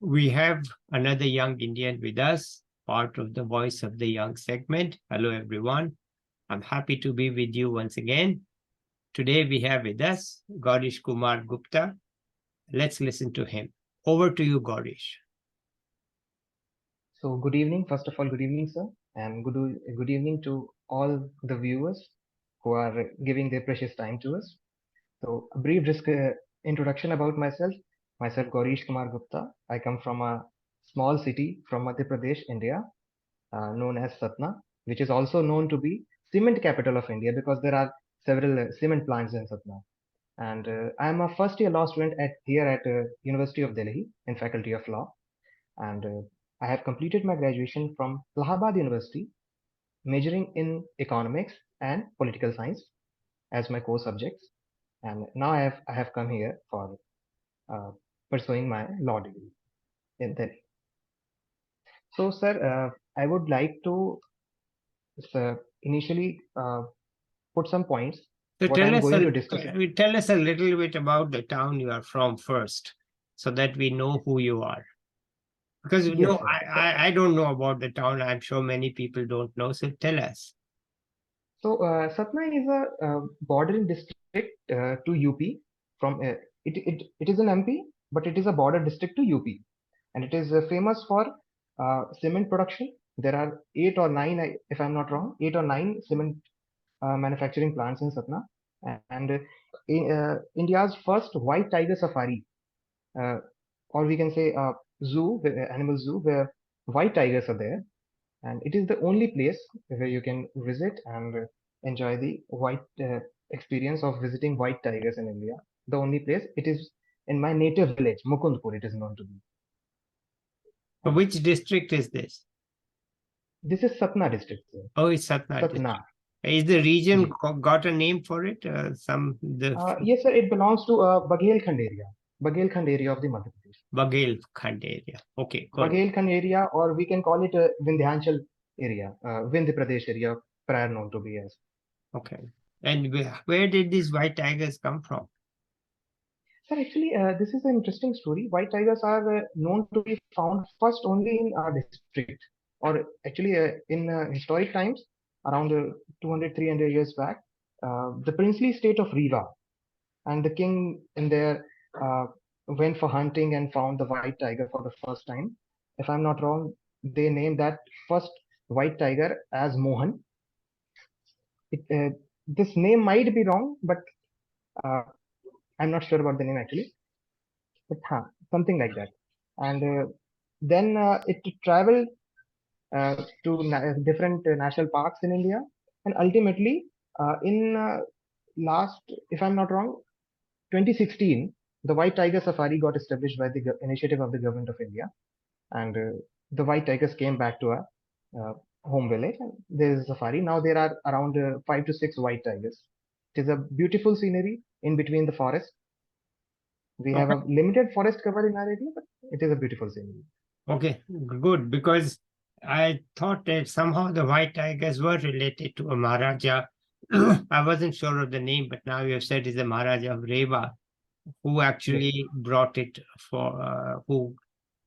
We have another young Indian with us, part of the Voice of the Young segment. Hello, everyone. I'm happy to be with you once again. Today we have with us Gaurish Kumar Gupta. Let's listen to him. Over to you, Gaurish. So, good evening. First of all, good evening, sir, and good evening to all the viewers who are giving their precious time to us. So, a brief introduction about myself. Myself, Gaurish Kumar Gupta. I come from a small city from Madhya Pradesh, India, known as Satna, which is also known to be cement capital of India because there are several cement plants in Satna. And I am a first year law student here at University of Delhi in Faculty of Law, and I have completed my graduation from Allahabad University, majoring in economics and political science as my core subjects. And now I have come here for uh, pursuing my law degree in Delhi. So, sir, I would like to initially put some points So what tell I'm us going a, to discuss. tell us a little bit about the town you are from first, so that we know who you are. Because Yes, sir. I don't know about the town. I'm sure many people don't know. So tell us. So, Satna is a bordering district to UP. From it is an MP, but it is a border district to UP, and it is famous for cement production. There are eight or nine, if I'm not wrong, eight or nine cement manufacturing plants in Satna, and India's first white tiger safari, uh, or we can say zoo, animal zoo, where white tigers are there, and it is the only place where you can visit and enjoy the white experience of visiting white tigers in India. The only place it is in my native village, Mukundpur. It is known to be. So which district is this? This is Satna district, sir. Oh, it's Satna Satna. district. Is the region Yes. got a name for it? Yes, sir. It belongs to Baghelkhand area. Baghelkhand area of the Madhya Pradesh. Bagelkhand area. Okay, good. Baghelkhand area, or we can call it Vindhyanchal area, Vindhya Pradesh area, prior known to be as. Okay. And where did these white tigers come from? Sir, actually, this is an interesting story. White tigers are known to be found first only in our district, or actually in historic times, around 200, 300 years back, the princely state of Riva and the king in there uh, went for hunting and found the white tiger for the first time. If I'm not wrong, they named that first white tiger as Mohan. This name might be wrong, but uh, I'm not sure about the name actually. But something like that. And then it traveled to different national parks in India, and ultimately in last, if I'm not wrong, 2016, the White Tiger Safari got established by the initiative of the government of India, and the white tigers came back to our uh, home village. And there is a safari. Now there are around 5 to 6 white tigers. It is a beautiful scenery in between the forest. We have Okay. a limited forest cover in our area, but it is a beautiful scenery. Okay, good. Because I thought that somehow the white tigers were related to a Maharaja. I wasn't sure of the name, but now you have said it's the Maharaja of Reva, who Yes, actually brought it for, who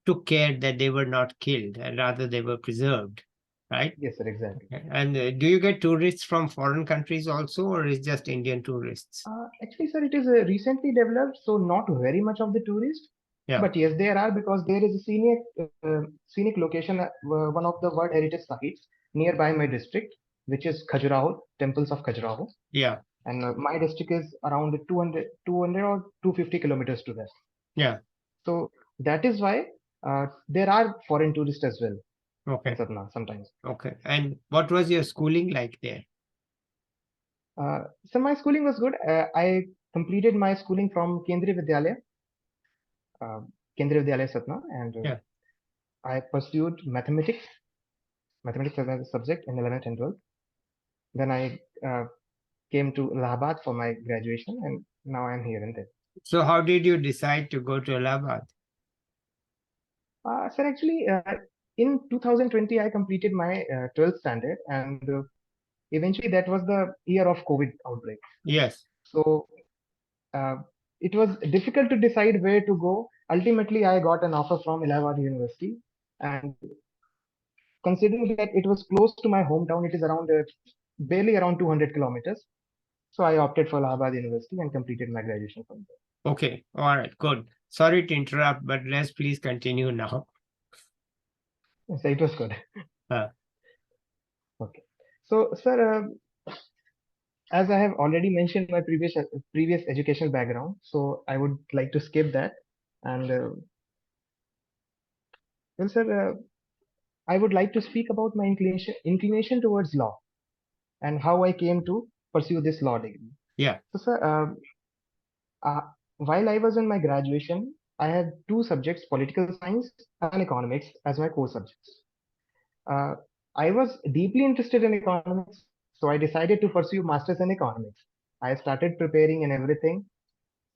took care that they were not killed, and rather they were preserved, right? yes, sir, exactly. Okay. And do you get tourists from foreign countries also, or is just Indian tourists? Actually, sir, it is recently developed, so not very much of the tourists. Yeah. But yes, there are, because there is a scenic location, one of the World Heritage Sites nearby my district, which is Khajuraho, temples of Khajuraho. Yeah. And my district is around 200 or 250 kilometers to that. Yeah. So that is why there are foreign tourists as well in Okay. Satna sometimes. Okay. And what was your schooling like there? So my schooling was good. I completed my schooling from uh, Kendriya Vidyalaya Satna, and Yeah. I pursued mathematics as a subject in 11th and 12th. Then I came to Allahabad for my graduation, and now I'm here in Delhi. So how did you decide to go to Allahabad? Sir, actually, in 2020, I completed my 12th standard, and eventually that was the year of COVID outbreak. Yes. So uh, it was difficult to decide where to go. ultimately, I got an offer from Allahabad University, and considering that it was close to my hometown, it is around barely around 200 kilometers. So I opted for Allahabad University and completed my graduation from Okay, all right, good. Sorry to interrupt, but let's please continue now. there. So it was good. Uh, Okay. So, sir, as I have already mentioned my previous educational background, so I would like to skip that. And well, sir, I would like to speak about my inclination towards law and how I came to pursue this law degree. yeah, So, sir, uh, while I was in my graduation, I had two subjects, political science and economics, as my core subjects. Uh, I was deeply interested in economics, so I decided to pursue masters in economics. I started preparing and everything.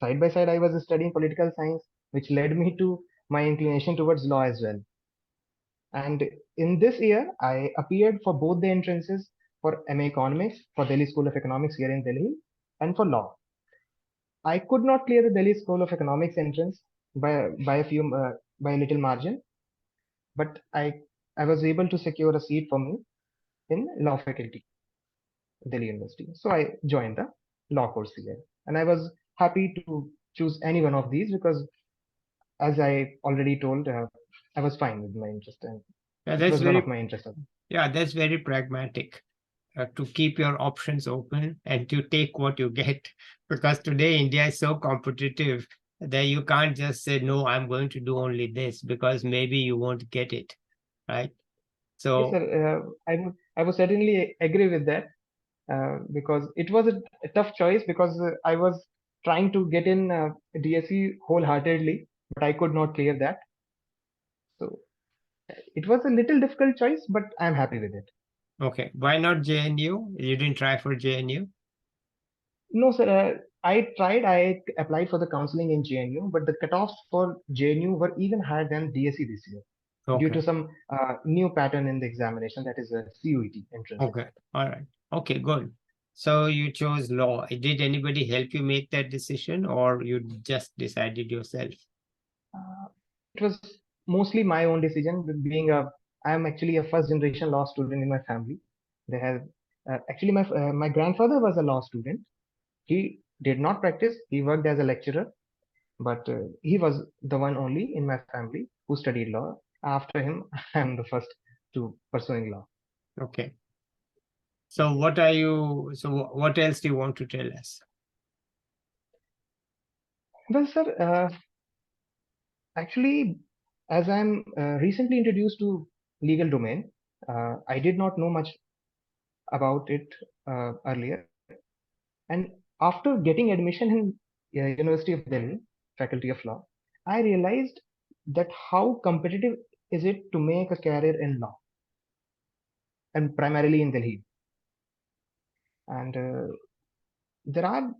Side by side, I was studying political science, which led me to my inclination towards law as well. And in this year, I appeared for both the entrances for MA Economics for Delhi School of Economics here in Delhi and for law. I could not clear the Delhi School of Economics entrance by a little margin, but I was able to secure a seat for me in law faculty, Delhi University. So I joined the law course here, and I was happy to choose any one of these because, as I already told, I was fine with my interest, and yeah, it that's was one of very, my interests. yeah, that's very pragmatic. To keep your options open and to take what you get. Because today India is so competitive that you can't just say, no, I'm going to do only this because maybe you won't get it, right? Yes, So, sir. I would certainly agree with that because it was a tough choice because I was trying to get in DSE wholeheartedly, but I could not clear that. So it was a little difficult choice, but I'm happy with it. okay, why not JNU? You didn't try for JNU? No, sir. I tried. I applied for the counseling in JNU, but the cutoffs for JNU were even higher than DSE this year due Okay, to some new pattern in the examination, that is a CUET entrance okay, exam. all right. Okay, good. So you chose law. Did anybody help you make that decision or you just decided yourself? Uh, it was mostly my own decision. Being I am actually a first generation law student in my family. They have actually my grandfather was a law student. He did not practice. He worked as a lecturer, but he was the one only in my family who studied law. After him, I am the first to pursuing law. Okay. So what are you, so what else do you want to tell us? Well, sir, actually, as I'm recently introduced to legal domain, I did not know much about it earlier. And after getting admission in University of Delhi, Faculty of Law, I realized that how competitive is it to make a career in law, and primarily in Delhi. And there are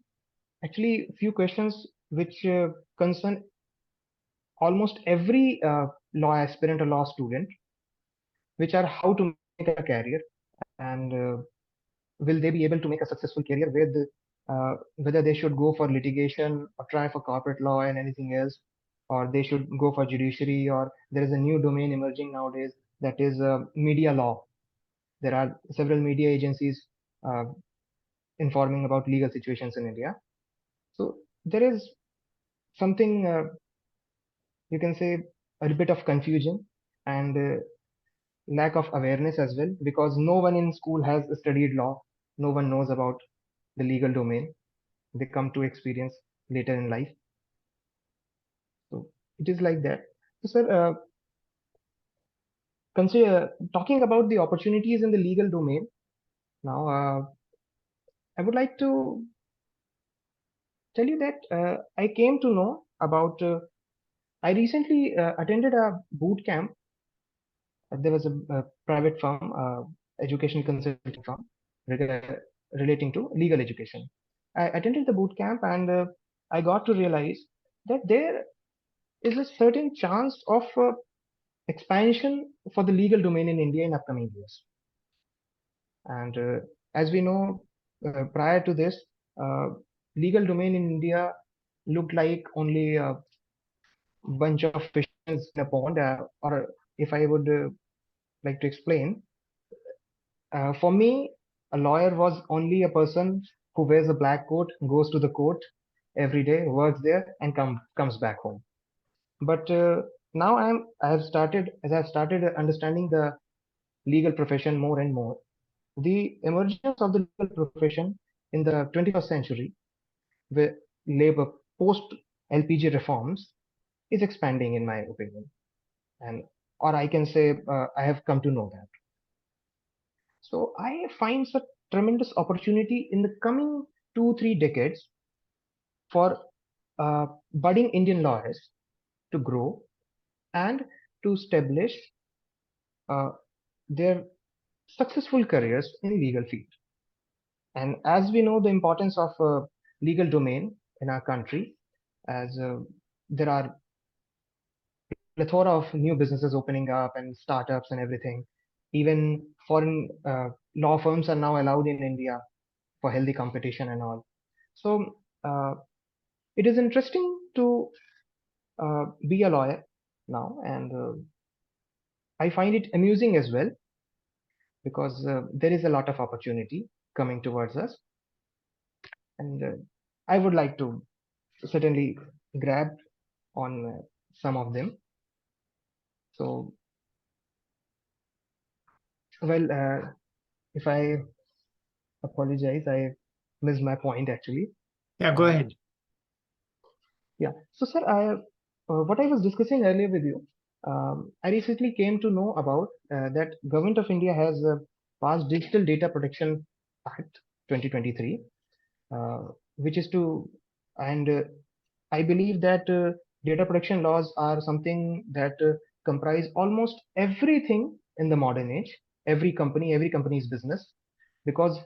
actually few questions which concern almost every law aspirant or law student, which are how to make a career and will they be able to make a successful career whether they should go for litigation or try for corporate law and anything else, or they should go for judiciary, or there is a new domain emerging nowadays, that is media law. There are several media agencies uh, informing about legal situations in India. So there is something you can say a bit of confusion and lack of awareness as well, because no one in school has studied law. No one knows about the legal domain. They come to experience later in life. So it is like that. So, sir, consider talking about the opportunities in the legal domain. Now, I would like to tell you that I came to know about. I recently attended a boot camp. There was a private firm, education consulting firm, reg- relating to legal education. I attended the boot camp, and I got to realize that there is a certain chance of expansion for the legal domain in India in upcoming years. And as we know, prior to this, uh, legal domain in India looked like only bunch of fishes in a pond, or if I would like to explain, for me, a lawyer was only a person who wears a black coat, goes to the court every day, works there, and comes back home. But now as I've started understanding the legal profession more and more, the emergence of the legal profession in the 21st century, where labor post LPG reforms is expanding, in my opinion, and or I can say I have come to know that. So I find such tremendous opportunity in the coming 2-3 decades for budding Indian lawyers to grow and to establish uh, their successful careers in legal field. And as we know the importance of legal domain in our country, as there are plethora of new businesses opening up and startups and everything. Even foreign law firms are now allowed in India for healthy competition and all. So it is interesting to be a lawyer now, and I find it amusing as well because there is a lot of opportunity coming towards us, and I would like to certainly grab on some of them. So, well, if I apologize, I missed my point actually. Yeah, go ahead. Yeah. So, sir, what I was discussing earlier with you, I recently came to know about that Government of India has passed Digital Data Protection Act 2023, uh, which is to, and I believe that data protection laws are something that comprise almost everything in the modern age, every company's business, because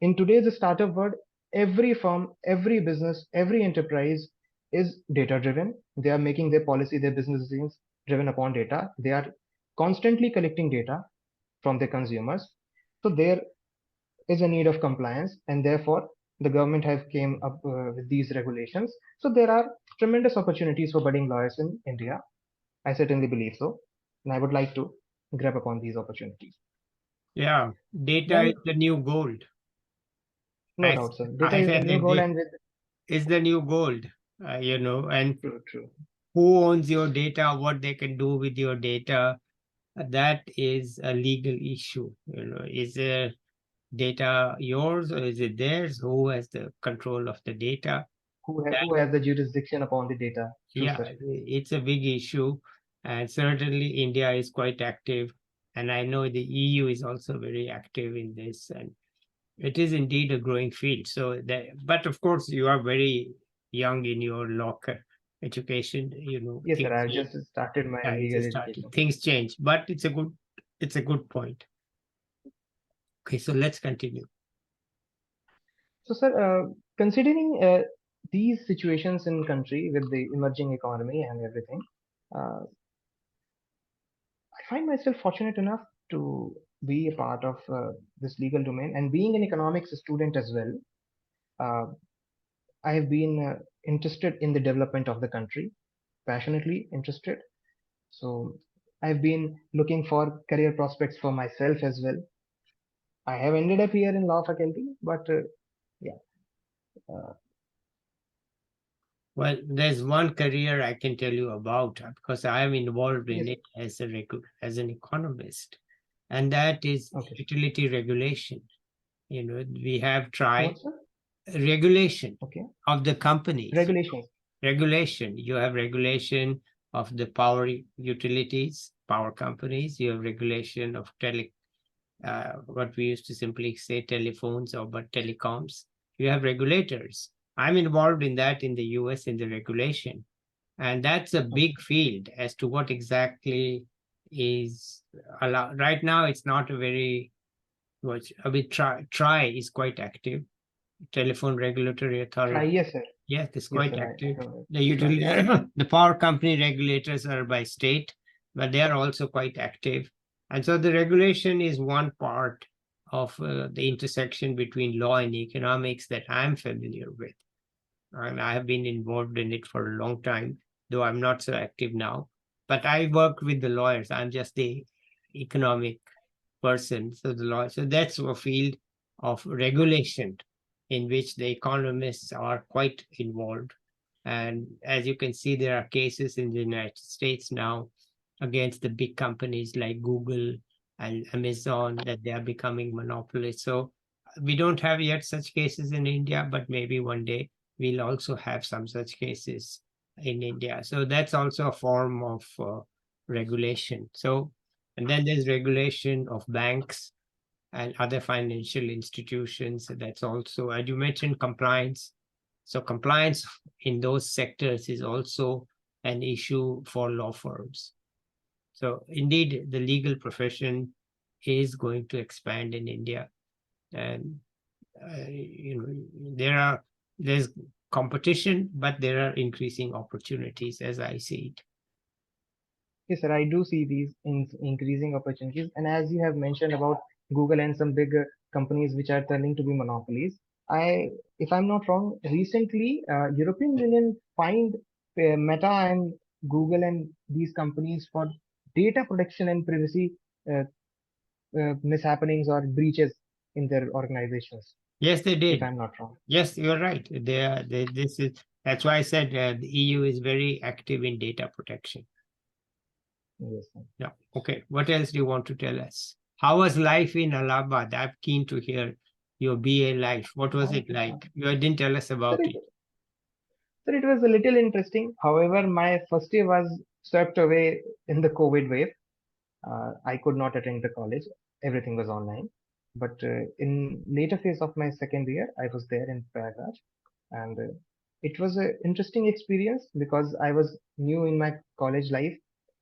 in today's startup world, every firm, every business, every enterprise is data driven. They are making their policy, their business decisions driven upon data. They are constantly collecting data from their consumers. So there is a need of compliance, and therefore the government have came up with these regulations. So there are tremendous opportunities for budding lawyers in India. I certainly believe so, and I would like to grab upon these opportunities. Yeah, data Well, is the new gold. no I, doubt, sir. Data I is the said new that gold, and with is the new gold, and true, true. who owns your data, what they can do with your data, that is a legal issue. Is there data yours or is it theirs? Who has the control of the data? That, Who has the jurisdiction upon the data? True, yeah, sir. it's a big issue, and certainly India is quite active, and I know the EU is also very active in this, and it is indeed a growing field. So that, but of course, you are very young in your education. Yes, sir. Things I've change. just started my Yeah, it's legal just starting. education. Things change, but it's a good point. Okay, so let's continue. So, sir, considering these situations in country with the emerging economy and everything, uh, I find myself fortunate enough to be a part of this legal domain, and being an economics student as well. Uh, I have been interested in the development of the country, passionately interested. So I've been looking for career prospects for myself as well. I have ended up here in law faculty, but yeah, uh, Well, there's one career I can tell you about because I am involved in yes, it as an economist, and that is okay. utility regulation. We have tried What's that? regulation Okay, of the companies. regulations. Regulation. You have regulation of the power utilities, power companies. You have regulation of what we used to simply say telephones or but telecoms. You have regulators. I'm involved in that in the US in the regulation. And that's a Okay, big field as to what exactly is allowed. Right now, it's not a very much. I mean, try is quite active. Telephone Regulatory try. Authority. Yes, sir. Yes, it's Yes, quite sir. I active. know. The Try. utility, the power company regulators are by state, but they are also quite active. And so the regulation is one part of the intersection between law and economics that I'm familiar with. And I have been involved in it for a long time. though I'm not so active now. But I work with the lawyers. I'm just the economic person. So the law, so that's a field of regulation in which the economists are quite involved. And as you can see, there are cases in the United States now against the big companies like Google and Amazon that they are becoming monopolists. So we don't have yet such cases in India, but maybe one day we'll also have some such cases in India. So that's also a form of regulation. So, and then there's regulation of banks and other financial institutions. That's also, as you mentioned, compliance. So compliance in those sectors is also an issue for law firms. So indeed, the legal profession is going to expand in India, and there's competition, but there are increasing opportunities as I see it. Yes, sir, I do see these increasing opportunities. And as you have mentioned about Google and some big companies which are turning to be monopolies, if I'm not wrong, recently European Union fined Meta and Google and these companies for data protection and privacy uh, mishappenings or breaches in their organizations, Yes, they if did. I'm not wrong. Yes, you're right. That's why I said the EU is very active in data protection. Yes, sir. Yeah. Okay. What else do you want to tell us? How was life in Allahabad? I'm keen to hear your BA life. What was it like? You didn't tell us Sir, about it, it. sir, it was a little interesting. However, my first year was swept away in the COVID wave. I could not attend the college. Everything was online. But in later phase of my second year, I was there in Prayagraj, and it was an interesting experience because I was new in my college life,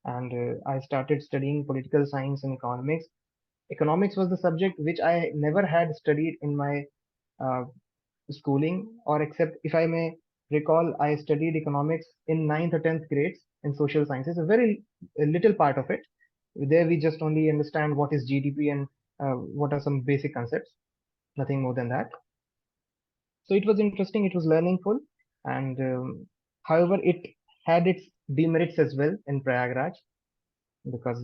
and I started studying political science and economics. Economics was the subject which I never had studied in my uh, schooling, or except if I may recall, I studied economics in ninth or 10th grades in social sciences, a little part of it. There we just only understand what is GDP and what are some basic concepts, nothing more than that. So it was interesting, it was learningful, and however, it had its demerits as well in Prayagraj because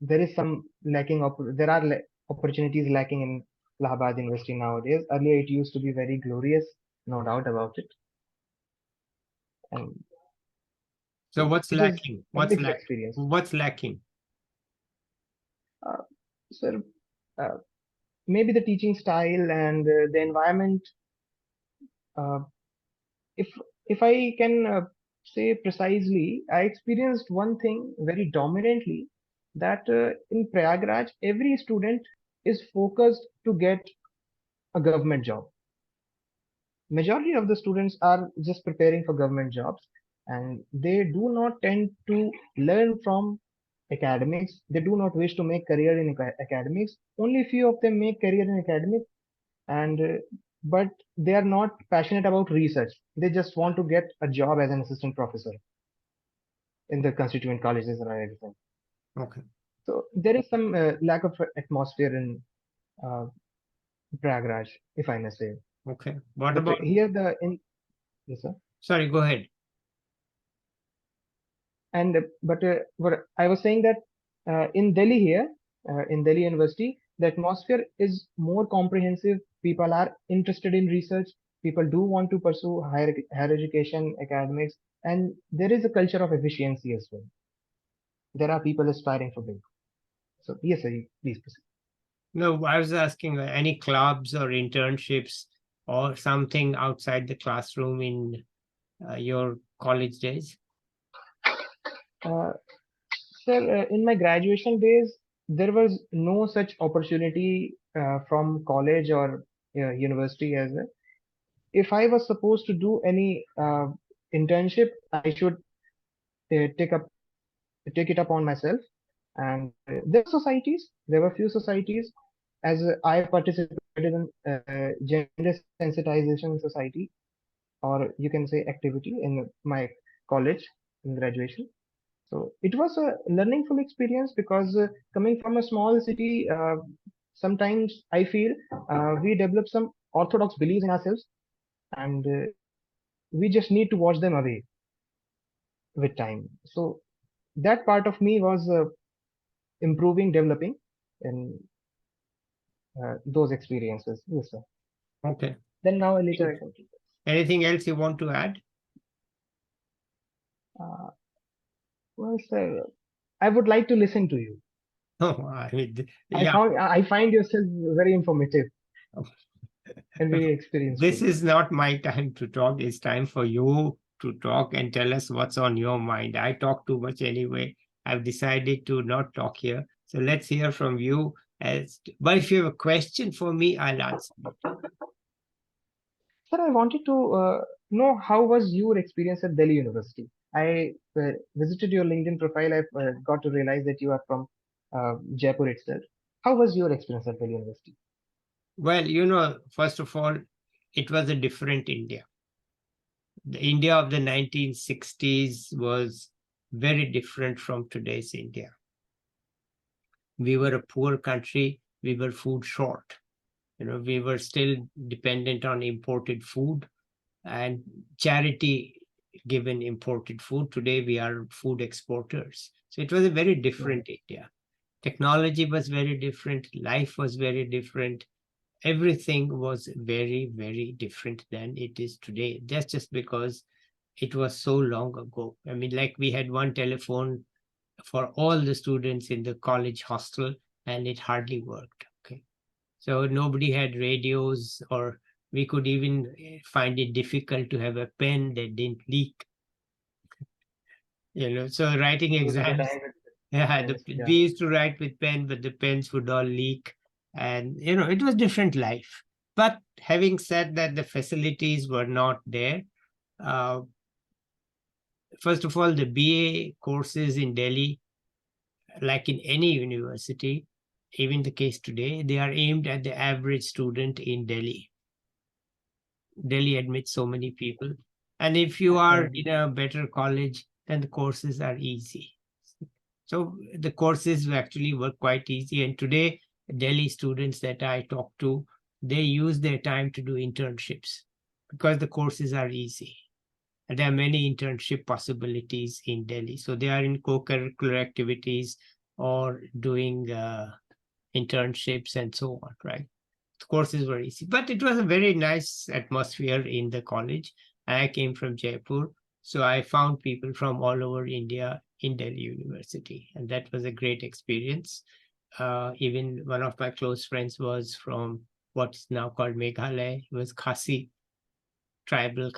there is some there are opportunities lacking in Allahabad University nowadays. Earlier, it used to be very glorious, no doubt about it. And So so what's it was lacking? a mixed experience. What's lacking? Uh, so uh, maybe the teaching style and the environment. Uh, if I can say precisely, I experienced one thing very dominantly that in Prayagraj, every student is focused to get a government job. Majority of the students are just preparing for government jobs, and they do not tend to learn from academics. They do not wish to make career in academics. Only few of them make career in academics, and but they are not passionate about research. They just want to get a job as an assistant professor in the constituent colleges and everything. Okay. So there is some lack of atmosphere in uh, Prayagraj, if I may say. Okay. What But about, here the in yes, sir. sorry, go ahead. And but what I was saying that in Delhi here, in Delhi University, the atmosphere is more comprehensive. People are interested in research. People do want to pursue higher education, academics, and there is a culture of efficiency as well. There are people aspiring for big. So yes, sir, please proceed. No, I was asking any clubs or internships or something outside the classroom in your college days? Uh, Sir, in my graduation days, there was no such opportunity from college or university as well. If I was supposed to do any internship, I should uh, take up take it up on myself. And there were societies, there were few societies, as I participated in gender sensitization society, or you can say activity in my college in graduation. So it was a learningful experience because coming from a small city, sometimes I feel we develop some orthodox beliefs in ourselves, and we just need to wash them away. with time. So that part of me was improving, developing in those experiences. Yes, sir. Okay. Then now later I complete. Anything else you want to add? Uh, well, sir, I would like to listen to you. Oh, I mean, yeah. I find yourself very informative and very This experienced. is not my time to talk. It's time for you to talk and tell us what's on your mind. I talk too much anyway. I've decided to not talk here. So let's hear from you. But if you have a question for me, I'll answer it. Sir, I wanted to know how was your experience at Delhi University? I visited your LinkedIn profile. I got to realize that you are from Jaipur itself. How was your experience at Delhi University? Well, first of all, it was a different India. The India of the 1960s was very different from today's India. We were a poor country. We were food short. We were still dependent on imported food and charity given imported food. Today, we are food exporters. So it was a very different India. Technology was very different. Life was very different. Everything was very, very different than it is today. That's just because it was so long ago. I mean, like we had one telephone for all the students in the college hostel, and it hardly worked. Okay. So nobody had radios, or we could even find it difficult to have a pen that didn't leak. So writing Those are the exams, time with yeah, phones. we Yeah, used to write with pen, but the pens would all leak. And, it was different life. But having said that, the facilities were not there. Uh, First of all, the BA courses in Delhi, like in any university, even the case today, they are aimed at the average student in Delhi. Delhi admits so many people. And if you are correct. in a better college, then the courses are easy. So the courses actually were quite easy. And today, Delhi students that I talk to, they use their time to do internships because the courses are easy. And there are many internship possibilities in Delhi. So they are in co-curricular activities or doing internships and so on, right? The courses were easy, but it was a very nice atmosphere in the college. I came from Jaipur, so I found people from all over India in Delhi University, and that was a great experience. Even one of my close friends was from what's now called Meghalaya. He was Khasi tribal,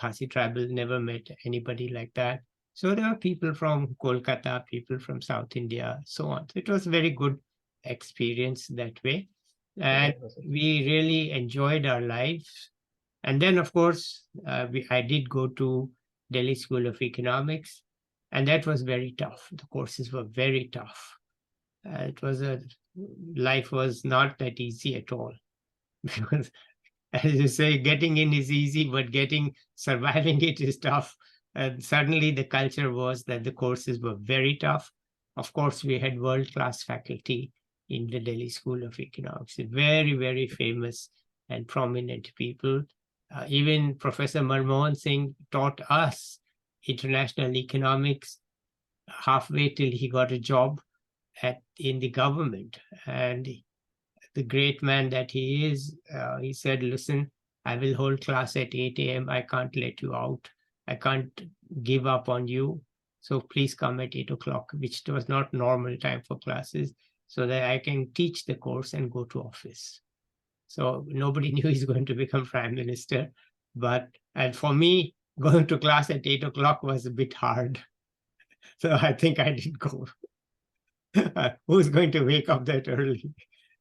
never met anybody like that. So there were people from Kolkata, people from South India, so on. So it was a very good experience that way. So And that was it. we really enjoyed our lives. And then, of course, I did go to Delhi School of Economics, and that was very tough. The courses were very tough. Life was not that easy at all because, as you say, getting in is easy, but surviving it is tough. And suddenly the culture was that the courses were very tough. Of course, we had world-class faculty in the Delhi School of Economics, very, very famous and prominent people. Even Professor Manmohan Singh taught us international economics halfway till he got a job in the government. And the great man that he is, he said, listen, I will hold class at 8 a.m. I can't let you out. I can't give up on you. So please come at 8 o'clock, which was not normal time for classes, so that I can teach the course and go to office. So nobody knew he's going to become prime minister. And for me, going to class at 8 o'clock was a bit hard. So I think I didn't go. Who's going to wake up that early?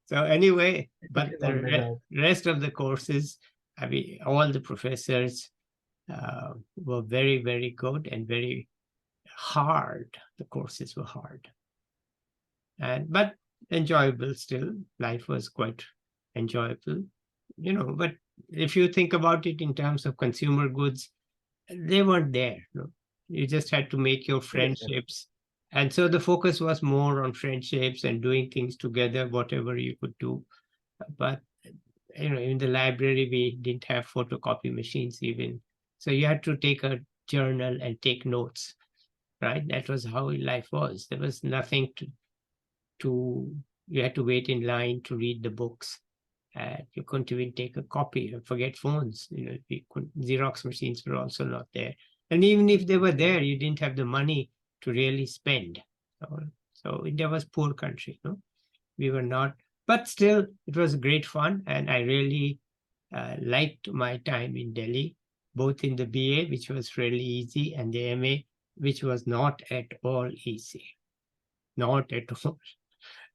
So anyway, It but is the always hard. rest of the courses, I mean, all the professors were very, very good and very hard. The courses were hard, but enjoyable still. Life was quite enjoyable, But if you think about it in terms of consumer goods, they weren't there. You just had to make your Yes, sir. friendships. And so the focus was more on friendships and doing things together, whatever you could do. But in the library, we didn't have photocopy machines even. So you had to take a journal and take notes, right? That was how life was. There was nothing you had to wait in line to read the books. You couldn't even take a copy. Forget phones. Xerox machines were also not there. And even if they were there, you didn't have the money to really spend. So India was poor country. No, we were not. But still, it was great fun, and I really liked my time in Delhi, both in the BA, which was really easy, and the MA, which was not at all easy. Not at all.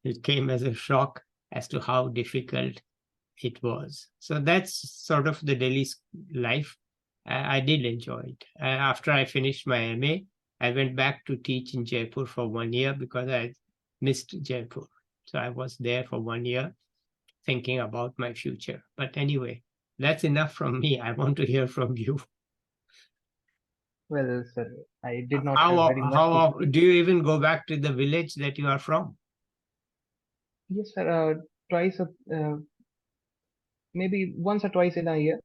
It came as a shock as to how difficult it was. So that's sort of the Delhi life. I did enjoy it. After I finished my MA, I went back to teach in Jaipur for 1 year because I missed Jaipur. So I was there for 1 year thinking about my future. But anyway, that's enough from me. I want to hear from you. Well, sir, I did not How have very much to how say. do you even go back to the village that you are from? Yes, sir. Twice, maybe once or twice in a year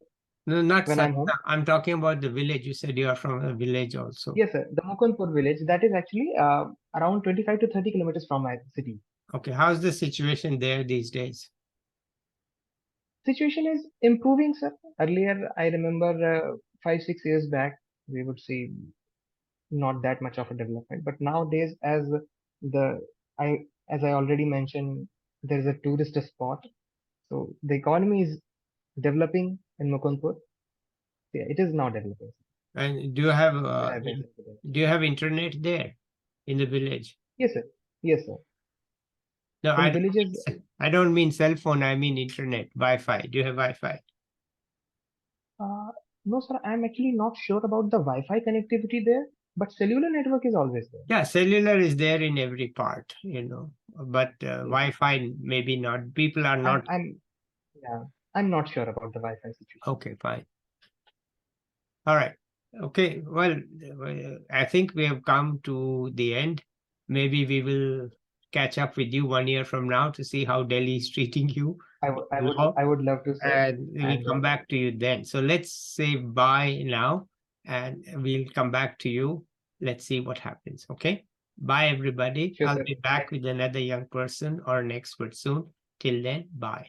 No, not when I'm home. Satna. I'm talking about the village. You said you are from a village also. Yes, sir. The Mukundpur village, that is actually around 25 to 30 kilometers from my city. Okay, how's the situation there these days? Situation is improving, sir. Earlier, I remember 5, 6 years back, we would see not that much of a development. But nowadays, the I as I already mentioned, there is a tourist spot. So the economy is developing in Mukundpur. Yeah, it is now developing. And There have been some good. do you have internet there in the village? Yes, sir. Yes, sir. No, In villages, I don't mean cell phone. I mean internet, Wi-Fi. Do you have Wi-Fi? uh, no, sir. I'm actually not sure about the Wi-Fi connectivity there, but cellular network is always there. Yeah, cellular is there in every part, but Yes. Wi-Fi maybe not. People are not. Yeah, I'm not sure about the Wi-Fi situation. Okay, fine. All right. Okay. Well, I think we have come to the end. Maybe we will catch up with you 1 year from now to see how Delhi is treating you. I would love to, sir. And we'll And come back to you then. So let's say bye now, and we'll come back to you. Let's see what happens. Okay. Bye, everybody. sure, I'll sir. be back with another young person or an expert soon. Till then, bye.